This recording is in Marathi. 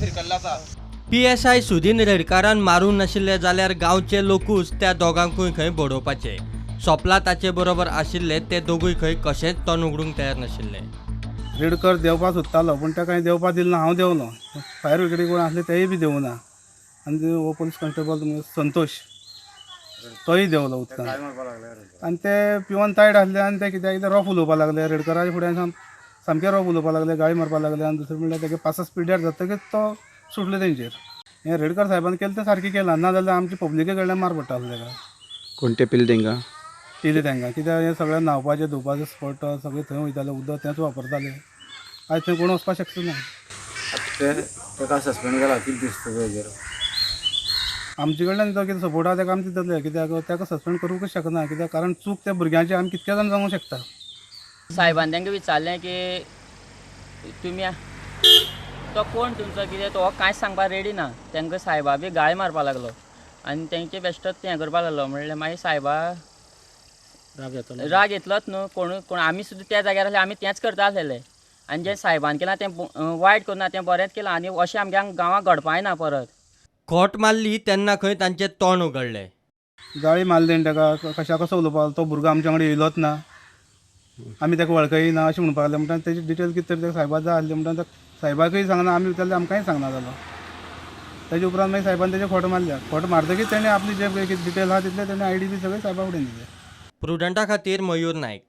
फिरकल्लो आसा। PSI सुदीन रेडकारान मारूंक नाशिल्ले जाल्यार गांवचे लोकूच त्या दोगांकूय खंय बडोवपाचे। सोपला ताचे बरोबर आशिल्ले ते दोगूय खंय कशेंच तोंड उगडूंक तयार नाशिल्ले। रेडकर देवपा सोदतालो पूण ताका देवपा दिलो ना, हांव देंवलो। फायर ब्रिगेडी कोण आसले तेय बी देवूं ना। आनी हो पुलीस कॉन्स्टेबल संतोष तोय देंवलो उदकान। आनी ते पिवन तायड आसले आनी ते कित्याक रफ उलोवपाक लागले। रेडकराच्या फुड्यान सामके रफ उलोवपाक लागले, गाळी मारपाक लागले। आनी दुसरें म्हणल्यार तेगे पास स्पिडर जातकीच तो सुटले तेंचेर। हें रेडकर साहेबान केलें तें सारकें केलां, ना जाल्यार आमची पब्लिके कडल्यान मार पडटालो तेका। कोणते पिले तेंकां? पिले तेंकां कित्याक हें सगळें न्हांवपाचें धुवपाचें स्पॉट सगळें थंय वयतालें, उदक तेंच वापरताले। आयज थंय कोण वचपाक शकता ना। तेका सस्पेंड केला, कितें दिसता हेजेर? आमचे कडल्यान तो कितें सपोर्ट आहा तेका आमी दितले, कित्याक तेका सस्पेंड करूंकच शकना, कित्याक कारण चूक त्या भुरग्याची आमी कितके जाण जावंक शकता। साहेबान तांकां विचारलें की तुमी तो कोण तुमचो, कितें तो कांयच सांगपाक रेडी ना। तांकां साहेबा बी गाळी मारपाक लागलो आनी तेंचे बेश्टोच हें करपाक लागलो। म्हणल्यार मागीर साहेबा राग येतलोच न्हू। कोण आमी सुद्दां त्या जाग्यार आसले, आमी तेंच करता आसलेले। आनी जें साहेबान केलां तें वायट करुना, तें बरेंच केलां आनी अशें आमच्या गांवांक घडपाय ना परत। खोट मारली तेन्ना खंय तांचें तोंड उगडलें। गाळी मारली तेणी ताका, कशा कसो उलोवपाक, तो भुरगो आमच्या वांगडा येयलोच ना, आमी ताका वळखय ना अशें म्हणपाक लागलें। म्हणटा तेजी डिटेल कितें तरी साहेबा जाय आसली, म्हणटा साहेबाकय सांगना, आमी विचारलें आमकांय सांगना जालो। तेजे उपरांत मागीर साहेबान तेजे फोटो मारल्या। फोटो मारतकीच तेणें आपली जे डिटेल आहा तितले तेणें ID बी सगळे साहेबा कडेन दिले। प्रुडंटा खातीर मयूर नायक।